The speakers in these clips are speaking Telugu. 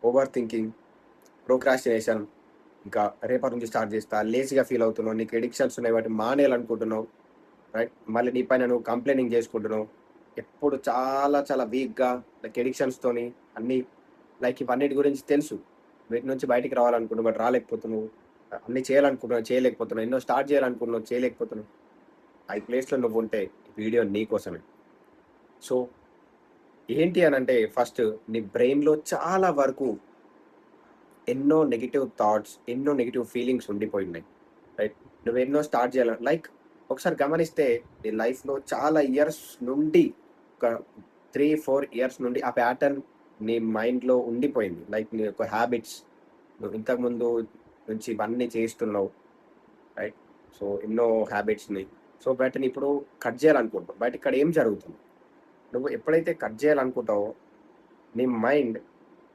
ఓవర్ థింకింగ్, ప్రోక్రాస్టినేషన్, ఇంకా రేపటి నుంచి స్టార్ట్ చేస్తా, లేజీగా ఫీల్ అవుతున్నావు, నీకు ఎడిక్షన్స్ ఉన్నాయి వాటిని మానేయాలనుకుంటున్నావు, రైట్? మళ్ళీ నీ పైన నువ్వు కంప్లైనింగ్ చేసుకుంటున్నావు, ఎప్పుడు చాలా చాలా వీక్గా, లైక్ ఎడిక్షన్స్తోని అన్నీ, లైక్ ఇవన్నిటి గురించి తెలుసు, వీటి నుంచి బయటికి రావాలనుకుంటున్నావు బట్ రాలేకపోతున్నావు, అన్నీ చేయాలనుకుంటున్నావు చేయలేకపోతున్నావు, ఎన్నో స్టార్ట్ చేయాలనుకుంటున్నావు చేయలేకపోతున్నావు. ఆ ప్లేస్లో నువ్వు ఉంటే ఈ వీడియో నీ కోసమే. సో ఏంటి అని అంటే, ఫస్ట్ నీ బ్రెయిన్లో చాలా వరకు ఎన్నో నెగిటివ్ థాట్స్, ఎన్నో నెగిటివ్ ఫీలింగ్స్ ఉండిపోయినాయి, రైట్? నువ్వు ఎన్నో స్టార్ట్ చేయాలి, లైక్ ఒకసారి గమనిస్తే నీ లైఫ్లో చాలా ఇయర్స్ నుండి, ఒక 3-4 ఇయర్స్ నుండి ఆ ప్యాటర్న్ నీ మైండ్లో ఉండిపోయింది. లైక్ నీ యొక్క హ్యాబిట్స్, నువ్వు ఇంతకుముందు నుంచి ఇవన్నీ చేస్తున్నావు, రైట్? సో ఎన్నో హ్యాబిట్స్ని, సో వాటిని ఇప్పుడు కట్ చేయాలనుకుంటావు. బట్ ఇక్కడ ఏం జరుగుతుంది, నువ్వు ఎప్పుడైతే కట్ చేయాలనుకుంటావో నీ మైండ్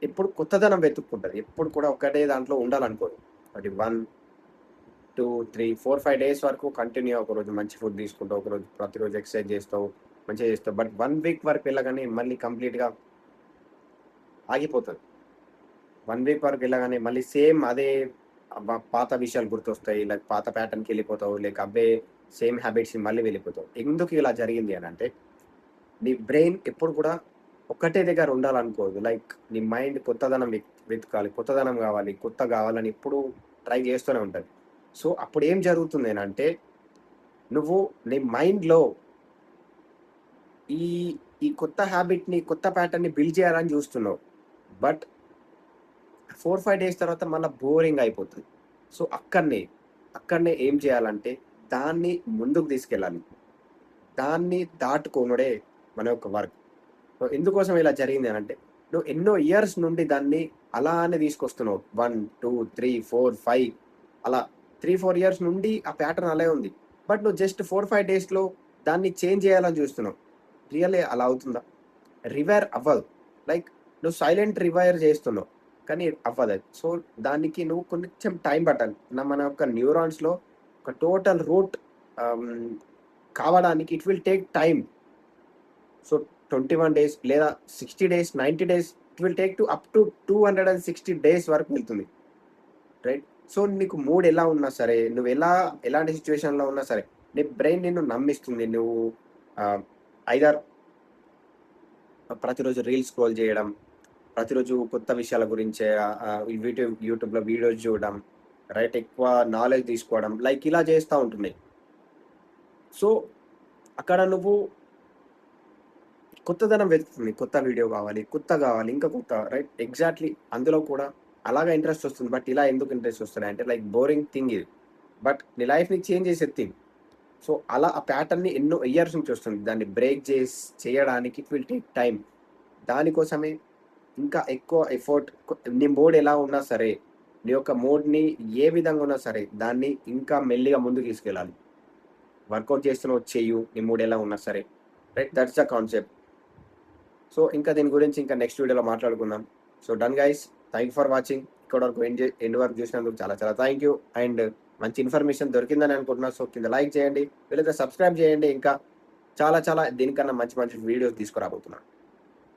ఎప్పుడు కొత్తదనం వెతుక్కుంటుంది, ఎప్పుడు కూడా ఒకటే దాంట్లో ఉండాలనుకోదు. అది 1, 2, 3, 4, 5 డేస్ వరకు కంటిన్యూ, ఒకరోజు మంచి ఫుడ్ తీసుకుంటావు, ఒకరోజు ప్రతిరోజు ఎక్సర్సైజ్ చేస్తావు, మంచిగా చేస్తావు. బట్ 1 వీక్ వరకు వెళ్ళగానే మళ్ళీ కంప్లీట్గా ఆగిపోతుంది. 1 వీక్ వరకు వెళ్ళగానే మళ్ళీ సేమ్ అదే పాత విషయాలు గుర్తొస్తాయి, లైక్ పాత ప్యాటర్న్కి వెళ్ళిపోతావు, లేక అవే సేమ్ హ్యాబిట్స్ మళ్ళీ వెళ్ళిపోతావు. ఎందుకు ఇలా జరిగింది అని అంటే, నీ బ్రెయిన్ ఎప్పుడు కూడా ఒక్కటే దగ్గర ఉండాలనుకోదు. లైక్ నీ మైండ్ కొత్తదనం వెతకాలి, కొత్తదనం కావాలి, కొత్త కావాలని ఎప్పుడు ట్రై చేస్తూనే ఉంటుంది. సో అప్పుడు ఏం జరుగుతుంది అని అంటే, నువ్వు నీ మైండ్లో ఈ ఈ కొత్త హ్యాబిట్ని, కొత్త ప్యాటర్న్ని బిల్డ్ చేయాలని చూస్తున్నావు. బట్ 4-5 డేస్ తర్వాత మళ్ళీ బోరింగ్ అయిపోతుంది. సో అక్కడనే ఏం చేయాలంటే, దాన్ని ముందుకు తీసుకెళ్ళాలి. దాన్ని దాటుకోనుడే మన యొక్క వర్క్. సో ఎందుకోసం ఇలా జరిగింది అని అంటే, నువ్వు ఎన్నో ఇయర్స్ నుండి దాన్ని అలానే తీసుకొస్తున్నావు. 1, 2, 3, 4, 5 అలా 3-4 ఇయర్స్ నుండి ఆ ప్యాటర్న్ అలాగే ఉంది. బట్ నువ్వు జస్ట్ 4-5 డేస్లో దాన్ని చేంజ్ చేయాలని చూస్తున్నావు. రియల్లీ అలా అవుతుందా? రివైర్ అవ్వదు. లైక్ నువ్వు సైలెంట్ రివైర్ చేస్తున్నావు, కానీ అవ్వదు అది. సో దానికి నువ్వు కొంచెం టైం పట్టాలి. మన యొక్క న్యూరాన్స్లో ఒక టోటల్ రూట్ కావడానికి it will take time. So 21 days లేదా 60 days, 90 days, it will take to up to 260 days వరకు వెళ్తుంది, రైట్? సో నీకు మూడ్ ఎలా ఉన్నా సరే, నువ్వు ఎలాంటి సిచ్యువేషన్లో ఉన్నా సరే, నీ బ్రెయిన్ నిన్ను నమ్మిస్తుంది. నువ్వు ఐదర్ ప్రతిరోజు రీల్స్ స్క్రోల్ చేయడం, ప్రతిరోజు కొత్త విషయాల గురించే యూట్యూబ్లో వీడియోస్ చూడడం, రైట్? ఎక్కువ నాలెడ్జ్ తీసుకోవడం, లైక్ ఇలా చేస్తూ ఉంటున్నాయి. సో అక్కడ నువ్వు కొత్తదనం వెతుకుతుంది, కొత్త వీడియో కావాలి, కొత్త కావాలి, ఇంకా కొత్త, రైట్? ఎగ్జాక్ట్లీ అందులో కూడా అలాగా ఇంట్రెస్ట్ వస్తుంది. బట్ ఇలా ఎందుకు ఇంట్రెస్ట్ వస్తుంది అంటే, లైక్ బోరింగ్ థింగ్ ఇది, బట్ నీ లైఫ్ని చేంజ్ చేసే థింగ్. సో అలా ఆ ప్యాటర్న్ని ఎన్నో ఇయర్స్ నుంచి వస్తుంది. దాన్ని బ్రేక్ చేయడానికి ఇట్ విల్ టేక్ టైం. దానికోసమే ఇంకా ఎక్కువ ఎఫర్ట్. నీ మూడ్ ఎలా ఉన్నా సరే, నీ యొక్క మూడ్ని ఏ విధంగా ఉన్నా సరే, దాన్ని ఇంకా మెల్లిగా ముందుకు తీసుకెళ్ళాలి. వర్కౌట్ చేస్తున్నావు చెయ్యు, నీ మూడ్ ఎలా ఉన్నా సరే, right? That's the concept. So ఇంకా దీని గురించి ఇంకా నెక్స్ట్ వీడియోలో మాట్లాడుకుందాం. So done guys, thank you for watching. ఇక్కడ వరకు ఎండ్ వరకు చూసినందుకు చాలా చాలా థ్యాంక్ యూ. అండ్ మంచి ఇన్ఫర్మేషన్ దొరికిందని అనుకుంటున్నా. సో కింద లైక్ చేయండి, వీలైతే సబ్స్క్రైబ్ చేయండి. ఇంకా చాలా చాలా దీనికన్నా మంచి మంచి వీడియోస్ తీసుకురాబోతున్నాను.